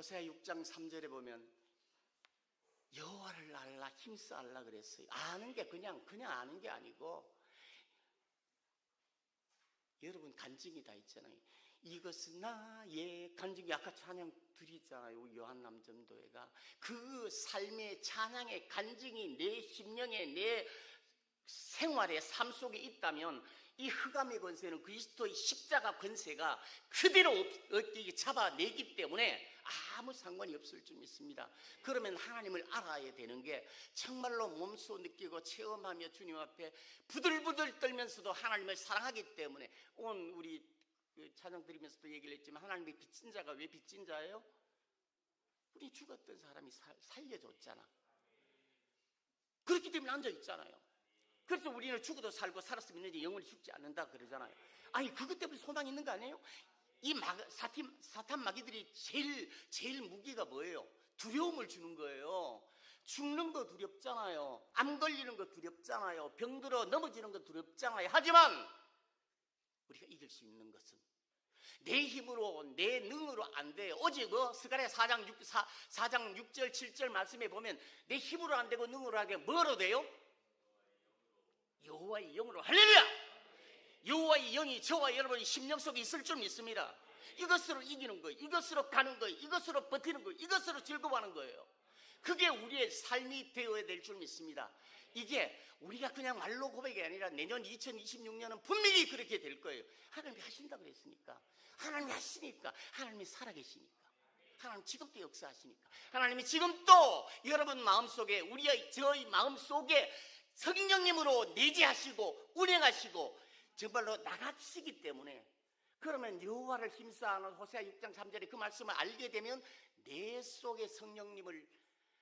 호세아 6장 3절에 보면 여호와를 알라 힘써 알라 그랬어요. 아는 게 그냥 아는 게 아니고, 여러분 간증이 다 있잖아요. 이것은 나의 간증이 아까 찬양 드리잖아요. 요한남전도회가 그 삶의 찬양의 간증이 내 심령에 내 생활의 삶 속에 있다면 이 흑암의 권세는 그리스도의 십자가 권세가 그대로 잡아내기 때문에 아무 상관이 없을 줄 믿습니다. 그러면 하나님을 알아야 되는 게 정말로 몸소 느끼고 체험하며 주님 앞에 부들부들 떨면서도 하나님을 사랑하기 때문에, 오늘 우리 찬양 드리면서도 얘기를 했지만 하나님의 빚진 자가 왜 빚진 자예요? 우리 죽었던 사람이 살려줬잖아. 그렇기 때문에 앉아있잖아요. 그래서 우리는 죽어도 살고 살았으면 이제 영원히 죽지 않는다 그러잖아요. 아니 그것 때문에 소망이 있는 거 아니에요? 이 사탄 마귀들이 제일 무기가 뭐예요? 두려움을 주는 거예요. 죽는 거 두렵잖아요. 암 걸리는 거 두렵잖아요. 병들어 넘어지는 거 두렵잖아요. 하지만 우리가 이길 수 있는 것은 내 힘으로 내 능으로 안 돼요. 어제 스가랴 4장 6절 7절 말씀에 보면 내 힘으로 안 되고 능으로 하게 뭐로 돼요? 여호와의 영으로. 할렐루야! 여호와의 영이 저와 여러분의 심령 속에 있을 줄 믿습니다. 이것으로 이기는 거예요. 이것으로 가는 거예요. 이것으로 버티는 거예요. 이것으로 즐거워하는 거예요. 그게 우리의 삶이 되어야 될 줄 믿습니다. 이게 우리가 그냥 말로 고백이 아니라 내년 2026년은 분명히 그렇게 될 거예요. 하나님이 하신다고 그랬으니까, 하나님이 하시니까, 하나님이 살아계시니까, 하나님 지금도 역사하시니까, 하나님이 지금도 여러분 마음속에, 저희 마음속에 성령님으로 내재하시고 운행하시고 정말로 나가시기 때문에, 그러면 여호와를 힘써하는 호세아 6장 3절에 그 말씀을 알게 되면 내 속에 성령님을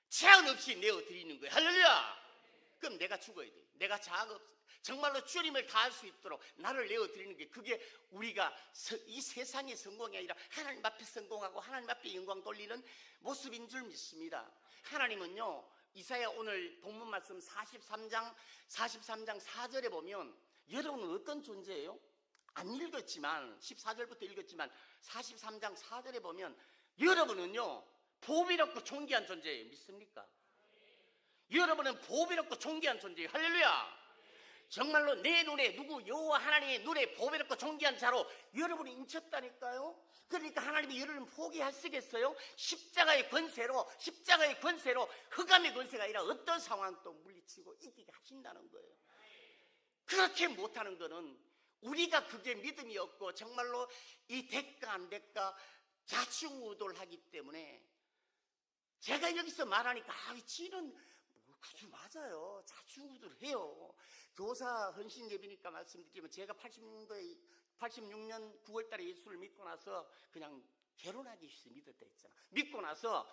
제한 없이 내어드리는 거예요. 할렐루야! 그럼 내가 죽어야 돼. 내가 정말로 주님을 다할 수 있도록 나를 내어드리는 게, 그게 우리가 이 세상의 성공이 아니라 하나님 앞에 성공하고 하나님 앞에 영광 돌리는 모습인 줄 믿습니다. 하나님은요, 이사야 오늘 본문 말씀 43장 4절에 보면 여러분은 어떤 존재예요? 안 읽었지만 14절부터 읽었지만 43장 4절에 보면 여러분은요 보배롭고 존귀한 존재예요. 믿습니까? 여러분은 보배롭고 존귀한 존재예요. 할렐루야! 정말로 내 눈에 여호와 하나님의 눈에 보배롭고 존귀한 자로 여러분이 인쳤다니까요. 그러니까 하나님이 여러분을 포기하시겠어요? 십자가의 권세로 흑암의 권세가 아니라 어떤 상황도 물리치고 이기게 하신다는 거예요. 그렇게 못하는 거는 우리가 그게 믿음이 없고 정말로 이 대가 안 대가 좌충우돌하기 때문에, 제가 여기서 말하니까 지는 그게 맞아요. 좌충우돌해요. 교사 헌신 예비니까 말씀드리지만 제가 86년 9월달에 예수를 믿고 나서 그냥 결혼하기 위해서 믿었다 했잖아. 믿고 나서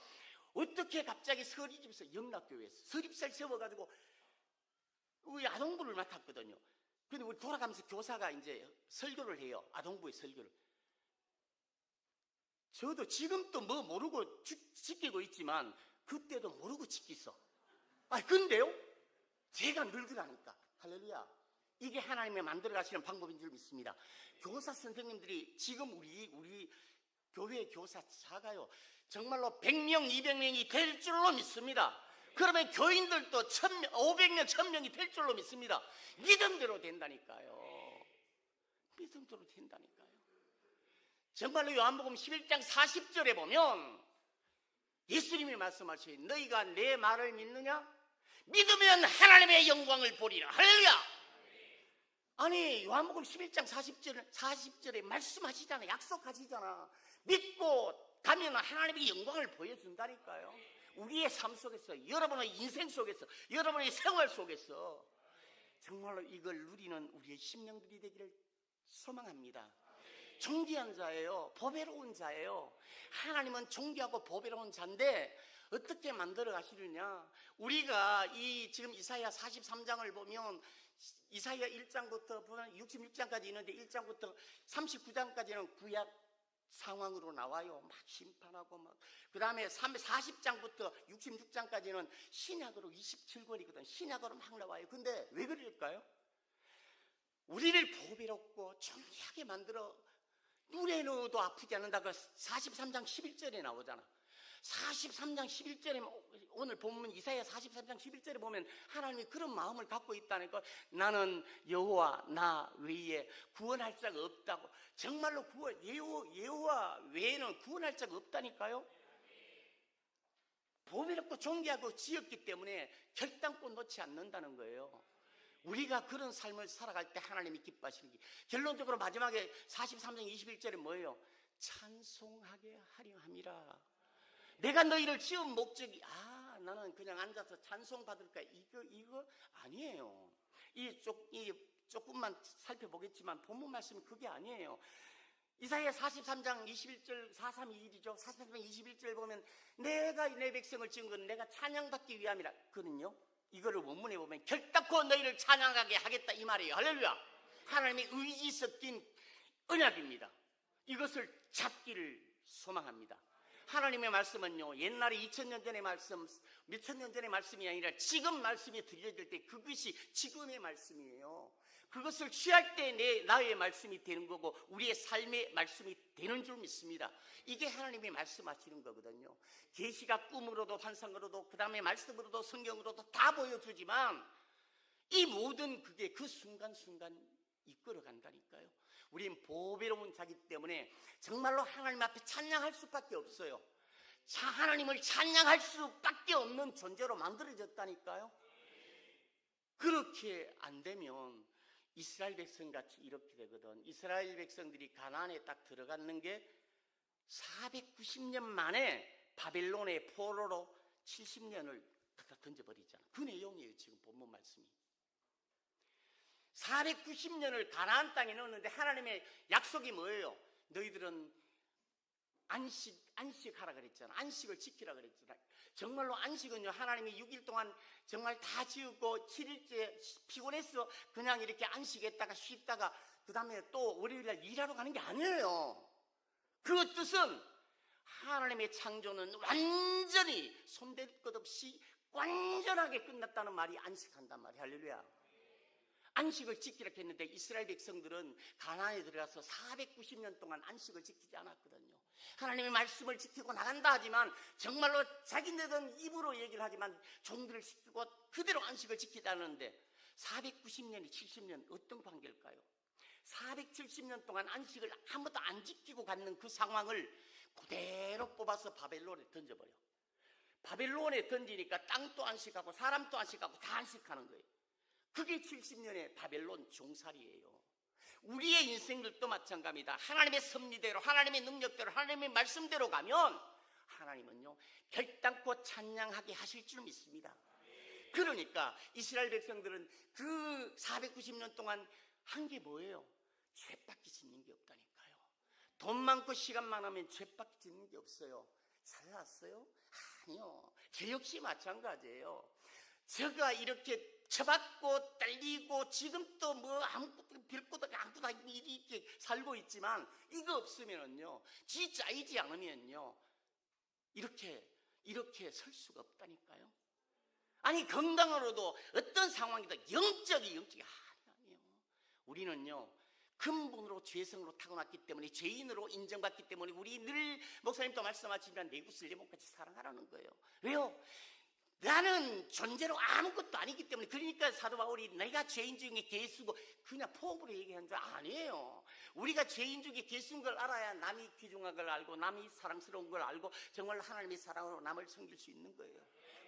어떻게 갑자기 서리집에서 영락교회에서 서립살 세워가지고 우리 아동부를 맡았거든요. 근데 우리 돌아가면서 교사가 이제 설교를 해요. 아동부의 설교를. 저도 지금도 뭐 모르고 지키고 있지만 그때도 모르고 지켰어. 근데요, 제가 늙으라니까. 할렐루야. 이게 하나님의 만들어 가시는 방법인 줄 믿습니다. 교사 선생님들이 지금 우리 교회 교사 작아요. 정말로 100명, 200명이 될 줄로 믿습니다. 그러면 교인들도 500명, 1000명이 될 줄로 믿습니다. 믿음대로 된다니까요. 믿음대로 된다니까요. 정말로 요한복음 11장 40절에 보면 예수님이 말씀하시니 너희가 내 말을 믿느냐? 믿으면 하나님의 영광을 보리라. 할렐루야! 아니 요한복음 11장 40절에 말씀하시잖아. 약속하시잖아. 믿고 가면 하나님의 영광을 보여준다니까요. 우리의 삶 속에서, 여러분의 인생 속에서, 여러분의 생활 속에서 정말로 이걸 누리는 우리의 심령들이 되기를 소망합니다. 존귀한 자예요. 보배로운 자예요. 하나님은 존귀하고 보배로운 자인데 어떻게 만들어 가시느냐? 우리가 지금 이사야 43장을 보면 이사야 1장부터 66장까지 있는데 1장부터 39장까지는 구약 상황으로 나와요. 막 심판하고 그 다음에 40장부터 66장까지는 신약으로 27권이거든. 신약으로 막 나와요. 근데 왜 그럴까요? 우리를 보배롭고 존귀하게 만들어 눈에 넣어도 아프지 않는다고 43장 11절에 나오잖아. 43장 11절에 오늘 본문 이사야 43장 11절에 보면 하나님이 그런 마음을 갖고 있다니까. 나는 여호와 나 외에 구원할 자가 없다고. 정말로 여호와 외에는 구원할 자가 없다니까요. 보배롭고 존귀하고 지었기 때문에 결단코 놓지 않는다는 거예요. 우리가 그런 삶을 살아갈 때 하나님이 기뻐하시는 게, 결론적으로 마지막에 43장 21절에 뭐예요? 찬송하게 하려 함이라. 내가 너희를 지은 목적이 나는 그냥 앉아서 찬송 받을까, 이거 아니에요. 조금만 살펴보겠지만 본문 말씀은 그게 아니에요. 이사야 43장 21절 432일이죠. 43장 21절 보면 내가 내 백성을 지은 건 내가 찬양받기 위함이라. 그는요, 이거를 원문에 보면 결단코 너희를 찬양하게 하겠다 이 말이에요. 할렐루야. 하나님의 의지 섞인 언약입니다. 이것을 잡기를 소망합니다. 하나님의 말씀은요, 옛날에 2000년 전의 말씀, 몇천 년 전의 말씀이 아니라 지금 말씀이 들려질 때 그것이 지금의 말씀이에요. 그것을 취할 때 나의 말씀이 되는 거고 우리의 삶의 말씀이 되는 줄 믿습니다. 이게 하나님이 말씀하시는 거거든요. 계시가 꿈으로도 환상으로도 그 다음에 말씀으로도 성경으로도 다 보여주지만 이 모든 그게 그 순간순간 이끌어 간다니까요. 우린 보배로운 자기 때문에 정말로 하나님 앞에 찬양할 수밖에 없어요. 하나님을 찬양할 수밖에 없는 존재로 만들어졌다니까요. 그렇게 안 되면 이스라엘 백성같이 이렇게 되거든. 이스라엘 백성들이 가나안에 딱 들어갔는 게 490년 만에 바벨론의 포로로 70년을 갖다 던져버리잖아. 그 내용이에요. 지금 본문 말씀이 490년을 가나안 땅에 넣었는데 하나님의 약속이 뭐예요? 너희들은 안식하라 그랬잖아. 안식을 지키라 그랬잖아. 정말로 안식은요, 하나님이 6일 동안 정말 다 지었고 7일째 피곤해서 그냥 이렇게 안식했다가 쉬다가 그 다음에 또 월요일날 일하러 가는 게 아니에요. 그 뜻은 하나님의 창조는 완전히 손댈 것 없이 완전하게 끝났다는 말이 안식한단 말이에요. 할렐루야. 안식을 지키라 했는데 이스라엘 백성들은 가나안에 들어가서 490년 동안 안식을 지키지 않았거든요. 하나님의 말씀을 지키고 나간다 하지만 정말로 자기네들은 입으로 얘기를 하지만 종들을 시키고 그대로 안식을 지키지 않았는데 490년이 70년 어떤 관계일까요? 470년 동안 안식을 아무도 안 지키고 갔는 그 상황을 그대로 뽑아서 바벨론에 던져버려. 바벨론에 던지니까 땅도 안식하고 사람도 안식하고 다 안식하는 거예요. 그게 70년의 바벨론 종살이에요. 우리의 인생들도 마찬가지입니다. 하나님의 섭리대로, 하나님의 능력대로, 하나님의 말씀대로 가면 하나님은요, 결단코 찬양하게 하실 줄 믿습니다. 그러니까 이스라엘 백성들은 그 490년 동안 한 게 뭐예요? 죄밖에 짓는 게 없다니까요. 돈 많고 시간 많으면 죄밖에 짓는 게 없어요. 잘났어요? 아니요. 저 역시 마찬가지예요. 제가 이렇게 쳐받고 딸리고 지금도 뭐 아무것도 별것도 아무것도 이렇게 살고 있지만 이거 없으면은요, 지 짜이지 않으면요, 이렇게 설 수가 없다니까요. 아니, 건강으로도 어떤 상황이든 영적이 아니에요. 우리는요, 근본으로 죄성으로 타고났기 때문에, 죄인으로 인정받기 때문에 우리 늘 목사님도 말씀하시지만 내구슬 예목같이 사랑하라는 거예요. 왜요? 나는 존재로 아무것도 아니기 때문에. 그러니까 사도 바울이 내가 죄인 중에 개수고 그냥 포업으로 얘기한 줄 아니에요. 우리가 죄인 중에 개수인 걸 알아야 남이 귀중한 걸 알고 남이 사랑스러운 걸 알고 정말 하나님의 사랑으로 남을 섬길 수 있는 거예요.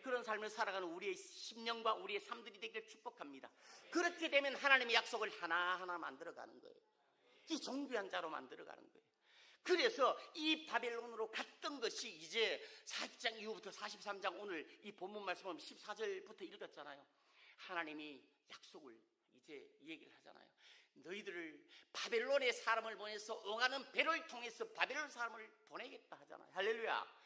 그런 삶을 살아가는 우리의 심령과 우리의 삶들이 되기를 축복합니다. 그렇게 되면 하나님의 약속을 하나하나 만들어가는 거예요. 이 존귀한 자로 만들어가는 거예요. 그래서 이 바벨론으로 갔던 것이 이제 40장 이후부터 43장, 오늘 이 본문 말씀은 14절부터 읽었잖아요. 하나님이 약속을 이제 얘기를 하잖아요. 너희들을 바벨론의 사람을 보내서 오가는 배를 통해서 바벨론 사람을 보내겠다 하잖아요. 할렐루야.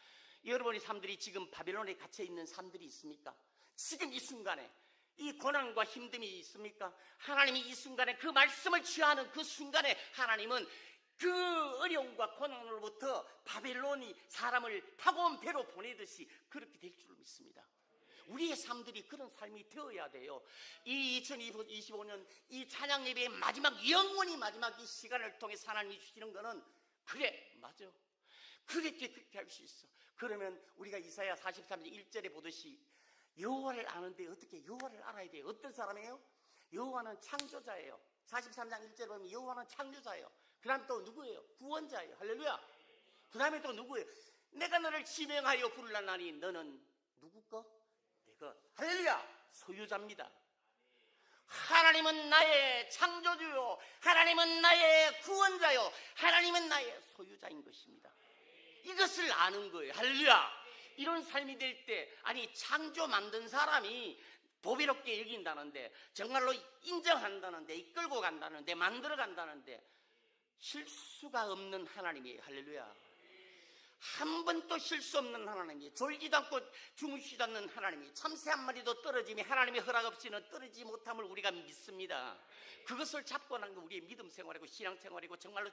여러분의 삶들이 지금 바벨론에 갇혀 있는 삶들이 있습니까? 지금 이 순간에 이 고난과 힘듦이 있습니까? 하나님이 이 순간에 그 말씀을 취하는 그 순간에 하나님은 그 어려움과 고난으로부터 바벨론이 사람을 타고 온 배로 보내듯이 그렇게 될 줄 믿습니다. 우리의 삶들이 그런 삶이 되어야 돼요. 이 2025년 이 찬양 예배의 마지막, 영원히 마지막 이 시간을 통해 하나님이 주시는 거는 그래, 맞아. 그렇게 할 수 있어. 그러면 우리가 이사야 43장 1절에 보듯이 여호와를 아는데 어떻게 여호와를 알아야 돼요? 어떤 사람이에요? 여호와는 창조자예요. 43장 1절에 보면 여호와는 창조자예요. 그 다음에 또 누구예요? 구원자예요. 할렐루야. 그 다음에 또 누구예요? 내가 너를 지명하여 부르나니 너는 누구 거? 내 것. 할렐루야. 소유자입니다. 하나님은 나의 창조주요, 하나님은 나의 구원자요, 하나님은 나의 소유자인 것입니다. 이것을 아는 거예요. 할렐루야. 이런 삶이 될 때, 아니 창조 만든 사람이 보배롭게 여긴다는데, 정말로 인정한다는데, 이끌고 간다는데, 만들어 간다는데 실수가 없는 하나님이에요. 할렐루야. 한 번도 실수 없는 하나님이, 졸지도 않고 주무시지도 않는 하나님이, 참새 한 마리도 떨어짐이 하나님의 허락 없이는 떨어지지 못함을 우리가 믿습니다. 그것을 잡고 나는 게 우리의 믿음 생활이고 신앙 생활이고 정말로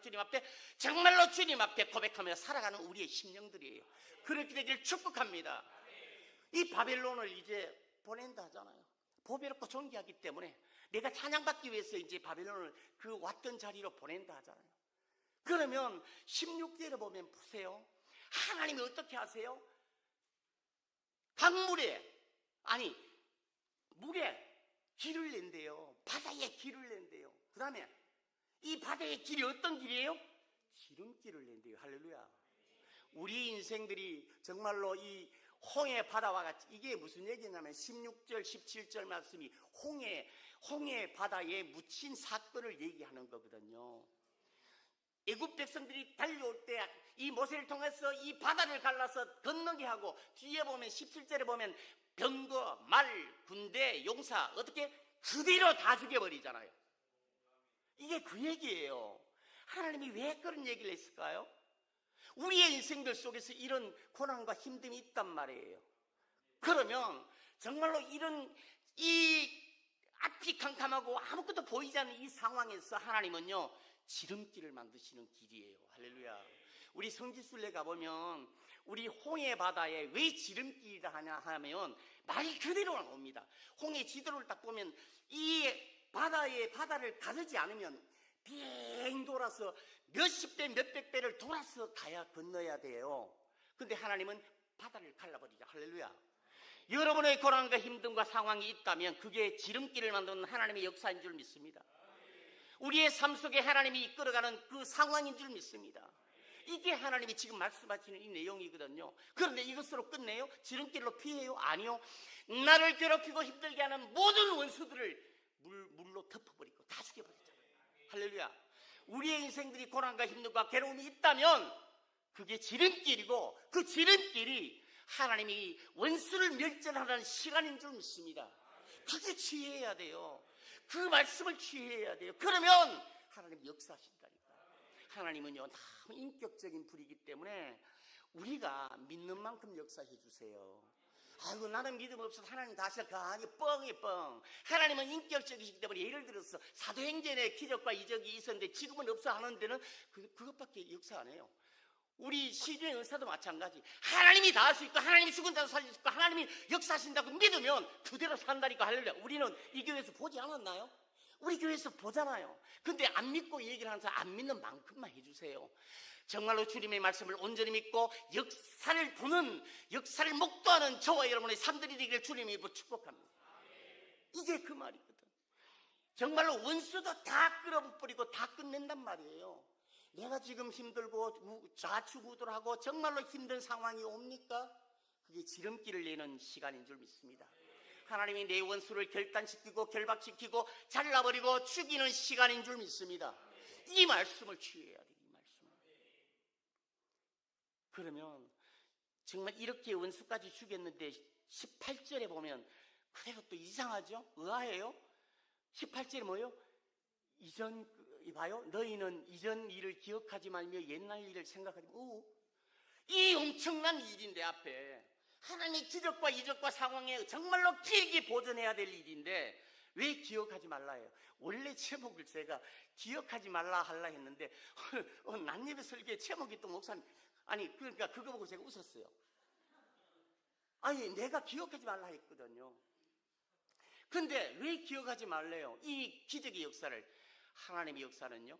주님 앞에 고백하며 살아가는 우리의 심령들이에요. 그렇게 되길 축복합니다. 이 바벨론을 이제 보낸다 하잖아요. 보배롭고 존귀하기 때문에 내가 찬양받기 위해서 이제 바벨론을 그 왔던 자리로 보낸다 하잖아요. 그러면 16절에 보면 보세요. 하나님이 어떻게 하세요? 물에 길을 낸대요. 바다에 길을 낸대요. 그 다음에 이 바다의 길이 어떤 길이에요? 지름길을 낸대요. 할렐루야. 우리 인생들이 정말로 이 홍해 바다와 같이, 이게 무슨 얘기냐면 16절 17절 말씀이 홍해 바다에 묻힌 사건을 얘기하는 거거든요. 애굽 백성들이 달려올 때 이 모세를 통해서 이 바다를 갈라서 건너게 하고, 뒤에 보면 17절에 보면 병거, 말, 군대, 용사 어떻게 그대로 다 죽여버리잖아요. 이게 그 얘기예요. 하나님이 왜 그런 얘기를 했을까요? 우리의 인생들 속에서 이런 고난과 힘듦이 있단 말이에요. 그러면 정말로 이 앞이 캄캄하고 아무것도 보이지 않는 이 상황에서 하나님은요 지름길을 만드시는 길이에요. 할렐루야. 우리 성지순례 가보면 우리 홍해 바다에 왜 지름길이라 하냐 하면 말 그대로 옵니다. 홍해 지도를 딱 보면 이 바다를 가르지 않으면 빙 돌아서 몇십 배 몇백 배를 돌아서 가야 건너야 돼요. 근데 하나님은 바다를 갈라버리죠. 할렐루야. 여러분의 고난과 힘듦과 상황이 있다면 그게 지름길을 만드는 하나님의 역사인 줄 믿습니다. 우리의 삶 속에 하나님이 이끌어가는 그 상황인 줄 믿습니다. 이게 하나님이 지금 말씀하시는 이 내용이거든요. 그런데 이것으로 끝내요? 지름길로 피해요? 아니요. 나를 괴롭히고 힘들게 하는 모든 원수들을 물로 덮어버리고 다 죽여버리잖아요. 할렐루야. 우리의 인생들이 고난과 힘듦과 괴로움이 있다면 그게 지름길이고, 그 지름길이 하나님이 원수를 멸절하는 시간인 줄 믿습니다. 그게 취해야 돼요. 그 말씀을 취해야 돼요. 그러면 하나님이 역사하신다니까. 하나님은요 너무 인격적인 분이기 때문에 우리가 믿는 만큼 역사해 주세요. 아이고 나는 믿음 없어서 하나님 다시 아니 뻥. 하나님은 인격적이시기 때문에, 예를 들어서 사도행전에 기적과 이적이 있었는데 지금은 없어 하는 데는 그것밖에 역사 안 해요. 우리 시주의 은사도 마찬가지. 하나님이 다 할 수 있고 하나님이 죽은 자도 살릴 수 있고 하나님이 역사하신다고 믿으면 그대로 산다니까. 할렐루야. 우리는 이 교회에서 보지 않았나요? 우리 교회에서 보잖아요. 근데 안 믿고 얘기를 하는 사람 안 믿는 만큼만 해주세요. 정말로 주님의 말씀을 온전히 믿고 역사를 목도하는 저와 여러분의 삶들이 되기를 주님이 축복합니다. 이게 그 말이거든. 정말로 원수도 다 끌어버리고 다 끝낸단 말이에요. 내가 지금 힘들고 좌충우돌하고 정말로 힘든 상황이 옵니까? 그게 지름길을 내는 시간인 줄 믿습니다. 하나님이 내 원수를 결단시키고 결박시키고 잘라버리고 죽이는 시간인 줄 믿습니다. 이 말씀을 취해야 돼요. 이 말씀을. 그러면 정말 이렇게 원수까지 죽였는데 18절에 보면 그래도 또 이상하죠? 의아해요? 18절에 뭐예요? 봐요. 너희는 이전 일을 기억하지 말며 옛날 일을 생각하지 말고, 이 엄청난 일인데 앞에 하나님의 기적과 이적과 상황에 정말로 길게 보존해야 될 일인데 왜 기억하지 말라 해요? 원래 제목을 제가 기억하지 말라 하려 했는데 난예배 설교의 제목이 또 목사님, 그러니까 그거 보고 제가 웃었어요. 내가 기억하지 말라 했거든요. 근데 왜 기억하지 말래요? 이 기적의 역사를. 하나님의 역사는요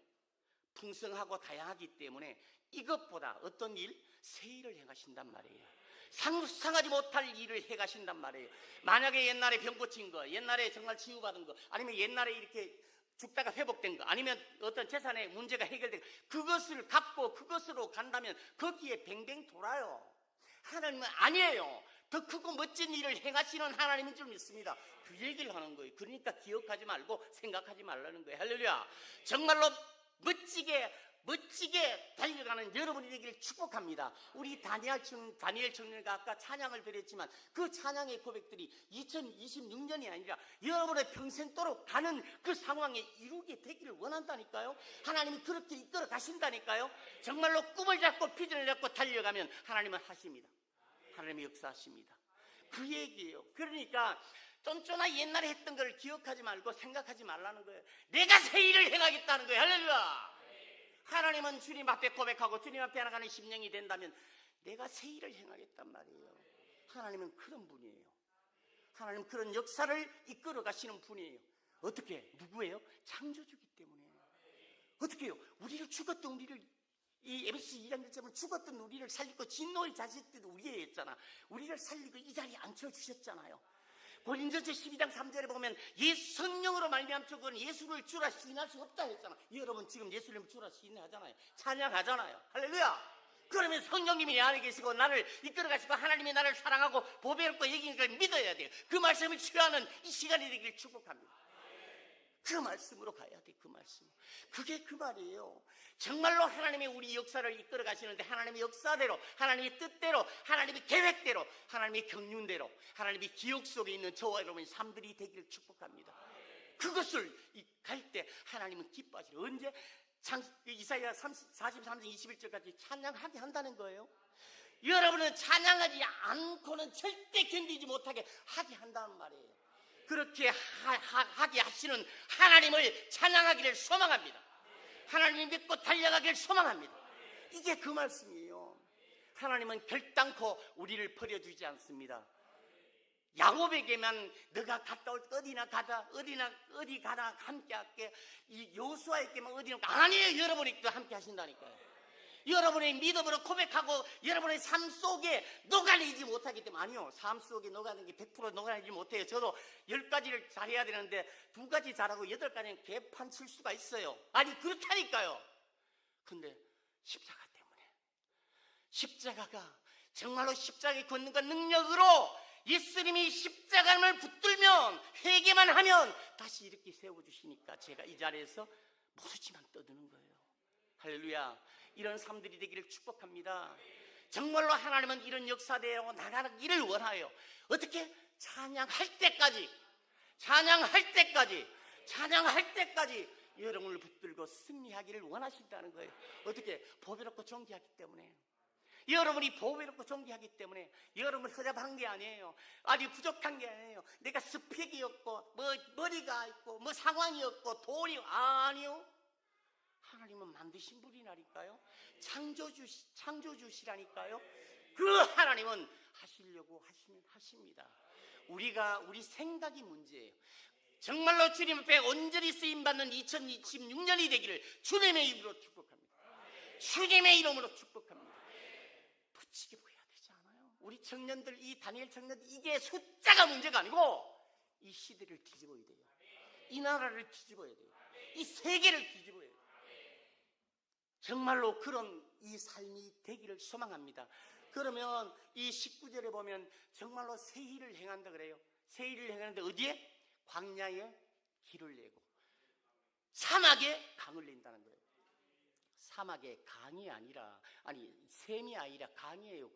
풍성하고 다양하기 때문에 이것보다 어떤 일? 새 일을 행하신단 말이에요. 상상하지 못할 일을 해가신단 말이에요. 만약에 옛날에 병 고친 거, 옛날에 정말 치유받은 거, 아니면 옛날에 이렇게 죽다가 회복된 거, 아니면 어떤 재산의 문제가 해결된 거, 그것을 갖고 그것으로 간다면 거기에 뱅뱅 돌아요. 하나님은 아니에요. 더 크고 멋진 일을 행하시는 하나님인 줄 믿습니다. 그 얘기를 하는 거예요. 그러니까 기억하지 말고 생각하지 말라는 거예요. 할렐루야. 정말로 멋지게 달려가는 여러분이 되기를 축복합니다. 우리 다니엘 청년과 아까 찬양을 드렸지만 그 찬양의 고백들이 2026년이 아니라 여러분의 평생도록 가는 그 상황에 이루게 되기를 원한다니까요. 하나님이 그렇게 이끌어 가신다니까요. 정말로 꿈을 잡고 비전을 잡고 달려가면 하나님은 하십니다. 하나님이 역사하십니다. 그 얘기예요. 그러니까 쫀쫀하 옛날에 했던 걸 기억하지 말고 생각하지 말라는 거예요. 내가 새 일을 행하겠다는 거예요. 할렐루야. 하나님은 주님 앞에 고백하고 주님 앞에 나가는 심령이 된다면 내가 새 일을 행하겠단 말이에요. 하나님은 그런 분이에요. 하나님은 그런 역사를 이끌어 가시는 분이에요. 어떻게? 누구예요? 창조주기 때문에. 어떻게 해요? 우리를 죽었던 우리를, 이 에베소 2장 1절은 죽었던 우리를 살리고 진노의 자식 때도 우리의 했잖아. 우리를 살리고 이 자리에 앉혀주셨잖아요. 고린도서 12장 3절에 보면 예수 성령으로 말미암죠. 그건 예수를 주라 시인할 수 없다 했잖아. 여러분 지금 예수님을 주라 시인하잖아요. 찬양하잖아요. 할렐루야. 그러면 성령님이 내 안에 계시고 나를 이끌어 가시고 하나님이 나를 사랑하고 보배롭고 여기는 걸 믿어야 돼요. 그 말씀을 취하는 이 시간이 되기를 축복합니다. 그 말씀으로 가야 돼. 그 말씀. 그게 그 말이에요. 정말로 하나님이 우리 역사를 이끌어 가시는데 하나님의 역사대로, 하나님의 뜻대로, 하나님의 계획대로, 하나님의 경륜대로, 하나님의 기억 속에 있는 저와 여러분의 삶들이 되기를 축복합니다. 그것을 갈 때 하나님은 기뻐하시죠. 언제? 이사야 43장 21절까지 찬양하게 한다는 거예요. 여러분은 찬양하지 않고는 절대 견디지 못하게 하게 한다는 말이에요. 그렇게 하게 하시는 하나님을 찬양하기를 소망합니다. 하나님을 믿고 달려가기를 소망합니다. 이게 그 말씀이에요. 하나님은 결단코 우리를 버려주지 않습니다. 야곱에게만 너가 갔다 올 때 어디나 가다, 어디 가다 함께 할게. 이 요수아에게만 어디나 아니에요. 여러분이 함께 하신다니까요. 여러분의 믿음으로 고백하고 여러분의 삶 속에 녹아내지 못하기 때문에. 아니요, 삶 속에 녹아내는 게 100% 녹아내지 못해요. 저도 10가지를 잘해야 되는데 2가지 잘하고 8가지는 개판 칠 수가 있어요. 아니 그렇다니까요. 근데 십자가 때문에, 십자가가 정말로 십자가에 걷는 것 능력으로 예수님이 십자가를 붙들면, 회개만 하면 다시 이렇게 세워주시니까 제가 이 자리에서 모르지만 떠드는 거예요. 할렐루야. 이런 삶들이 되기를 축복합니다. 정말로 하나님은 이런 역사대로 나가기를 원하여. 어떻게? 찬양할 때까지 여러분을 붙들고 승리하기를 원하신다는 거예요. 어떻게? 보배롭고 존귀하기 때문에. 여러분이 보배롭고 존귀하기 때문에. 여러분 허접한 게 아니에요. 아주 부족한 게 아니에요. 내가 스펙이 없고 머리가 있고 상황이 없고 돈이 아니요. 하나님은 만드신 분이라니까요. 창조주시라니까요. 그 하나님은 하시려고 하십니다. 우리 생각이 문제예요. 정말로 주님 앞에 온전히 쓰임받는 2026년이 되기를 주님의 이름으로 축복합니다. 주님의 이름으로 축복합니다. 붙이게 보여야 되지 않아요? 우리 청년들, 이 다니엘 청년들, 이게 숫자가 문제가 아니고 이 시대를 뒤집어야 돼요. 이 나라를 뒤집어야 돼요. 이 세계를 뒤집어야 돼요. 정말로 그런 이 삶이 되기를 소망합니다. 그러면 이 19절에 보면 정말로 새 일을 행한다 그래요. 새 일을 행하는데 어디에? 광야에 길을 내고 사막에 강을 낸다는 거예요. 사막에 강이 아니라, 샘이 아니라 강이에요.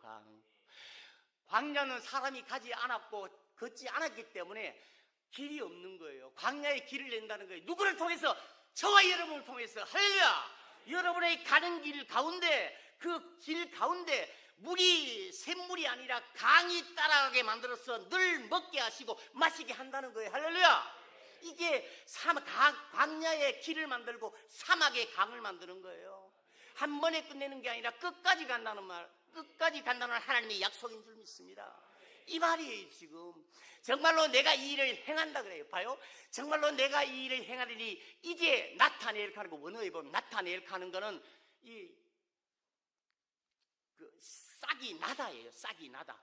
광야는 사람이 가지 않았고 걷지 않았기 때문에 길이 없는 거예요. 광야에 길을 낸다는 거예요. 누구를 통해서? 저와 여러분을 통해서. 할렐루야. 여러분의 가는 길 가운데, 그 길 가운데 샘물이 아니라 강이 따라가게 만들어서 늘 먹게 하시고 마시게 한다는 거예요. 할렐루야. 이게 광야에 길을 만들고 사막에 강을 만드는 거예요. 한 번에 끝내는 게 아니라 끝까지 간다는 하나님의 약속인 줄 믿습니다. 이 말이에요. 지금 정말로 내가 이 일을 행한다 그래요. 봐요. 정말로 내가 이 일을 행하리니 이제 나타내일 가는 거. 원어에 보면 나타내일 가는 거는 싹이 나다예요. 싹이 나다.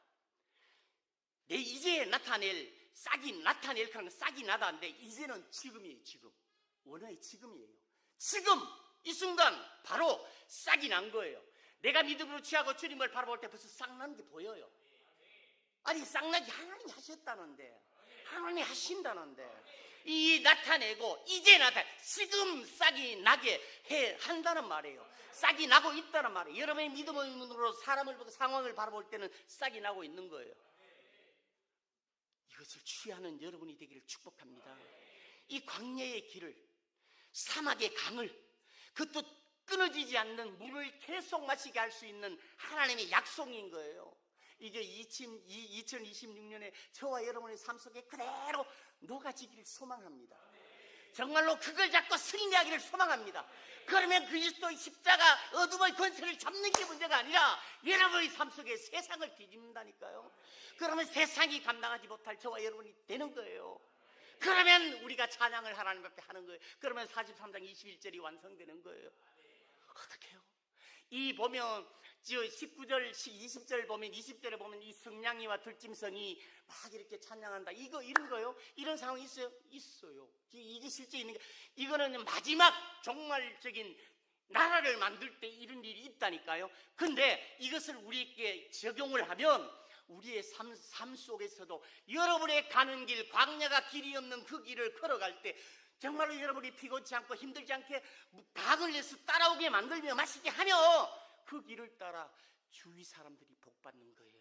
내 이제 나타낼 싹이 나타낼 거는 싹이 나다인데 이제는 지금이에요. 지금 원어의 지금이에요. 지금 이 순간 바로 싹이 난 거예요. 내가 믿음으로 취하고 주님을 바라볼 때 벌써 싹 나는 게 보여요. 아니 싹나기 하나님이 하셨다는데, 하나님이 하신다는데 이 나타내고 이제 나타 지금 싹이 나게 한다는 말이에요. 싹이 나고 있다는 말이에요. 여러분의 믿음의 눈으로 사람을 보고 상황을 바라볼 때는 싹이 나고 있는 거예요. 이것을 취하는 여러분이 되기를 축복합니다. 이 광야의 길을, 사막의 강을, 그것도 끊어지지 않는 물을 계속 마시게 할 수 있는 하나님의 약속인 거예요. 이게 2026년에 저와 여러분의 삶 속에 그대로 녹아지기를 소망합니다. 정말로 그걸 잡고 승리하기를 소망합니다. 그러면 그리스도의 십자가 어둠의 권세를 잡는 게 문제가 아니라 여러분의 삶 속에 세상을 뒤집는다니까요. 그러면 세상이 감당하지 못할 저와 여러분이 되는 거예요. 그러면 우리가 찬양을 하나님 앞에 하는 거예요. 그러면 43장 21절이 완성되는 거예요. 어떻게 해요? 이 보면 19절, 20절 보면 20절에 보면 이 성냥이와 들짐승이 막 이렇게 찬양한다. 이런 거요? 이런 상황이 있어요? 있어요. 이게 실제 있는 게, 이거는 마지막 종말적인 나라를 만들 때 이런 일이 있다니까요. 근데 이것을 우리에게 적용을 하면 우리의 삶 속에서도 여러분의 가는 길, 광야가 길이 없는 그 길을 걸어갈 때 정말로 여러분이 피곤치 않고 힘들지 않게 박을 내서 따라오게 만들며 마시게 하며 그 길을 따라 주위 사람들이 복받는 거예요.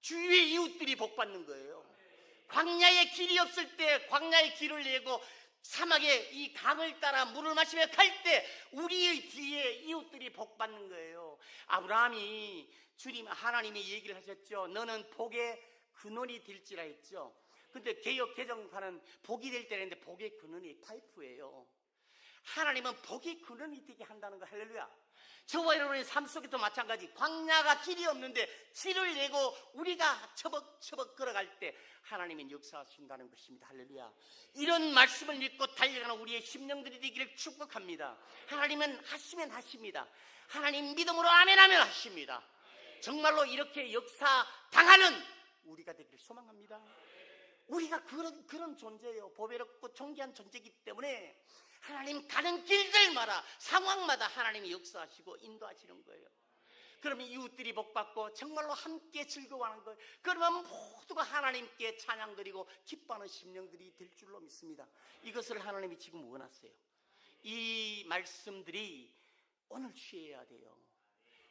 주위의 이웃들이 복받는 거예요. 광야에 길이 없을 때 광야의 길을 내고 사막의 이 강을 따라 물을 마시며 갈 때 우리의 뒤에 이웃들이 복받는 거예요. 아브라함이 주님 하나님이 얘기를 하셨죠. 너는 복의 근원이 될지라 했죠. 근데 개역 개정판은 복이 될 때는데 복의 근원이 파이프예요. 하나님은 복의 근원이 되게 한다는 거. 할렐루야. 저와 여러분의 삶 속에도 마찬가지. 광야가 길이 없는데 길을 내고 우리가 처벅처벅 걸어갈 때 하나님은 역사하신다는 것입니다. 할렐루야. 이런 말씀을 믿고 달려가는 우리의 심령들이 되기를 축복합니다. 하나님은 하시면 하십니다. 하나님 믿음으로 아멘 하면 하십니다. 정말로 이렇게 역사 당하는 우리가 되기를 소망합니다. 우리가 그런 존재예요. 보배롭고 존귀한 존재이기 때문에 하나님 가는 길들마다 상황마다 하나님이 역사하시고 인도하시는 거예요. 그러면 이웃들이 복받고 정말로 함께 즐거워하는 거예요. 그러면 모두가 하나님께 찬양드리고 기뻐하는 심령들이 될 줄로 믿습니다. 이것을 하나님이 지금 원하세요. 이 말씀들이 오늘 취해야 돼요.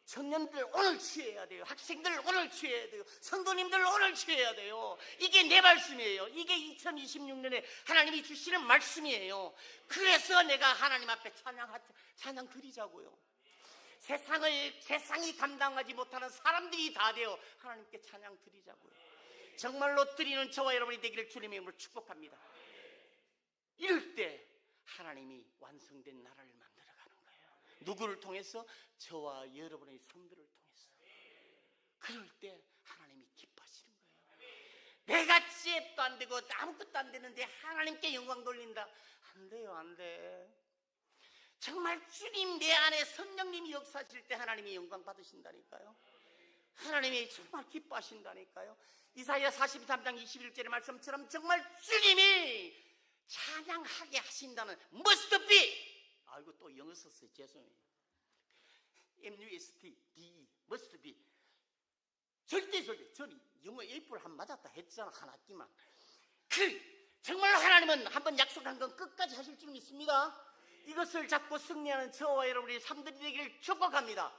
청년들 오늘 취해야 돼요. 학생들 오늘 취해야 돼요. 성도님들 오늘 취해야 돼요. 이게 내 말씀이에요. 이게 2026년에 하나님이 주시는 말씀이에요. 그래서 내가 하나님 앞에 찬양 드리자고요. 세상이 감당하지 못하는 사람들이 다 되어 하나님께 찬양 드리자고요. 정말로 드리는 저와 여러분이 되기를 주님의 이름으로 축복합니다. 이럴 때 하나님이 완성된 나라를 만들어가는 거예요. 누구를 통해서? 저와 여러분의 성도를 통해서. 그럴 때 하나님이 기뻐하시는 거예요. 내가 잽도 안 되고 아무것도 안 되는데 하나님께 영광 돌린다. 안 돼요, 안 돼. 정말 주님 내 안에 성령님이 역사하실 때 하나님이 영광 받으신다니까요. 하나님이 정말 기뻐하신다니까요. 이사야 43장 21절의 말씀처럼 정말 주님이 찬양하게 하신다는 must be. 이거 또 영어 썼어요. 죄송해요. MUST, DE, must be. 절대. 저는 영어 A뿔 한 맞았다 했잖아. 한 학기만. 정말로 하나님은 한번 약속한 건 끝까지 하실 줄 믿습니다. 이것을 잡고 승리하는 저와 여러분의 삶들이 되기를 축복합니다.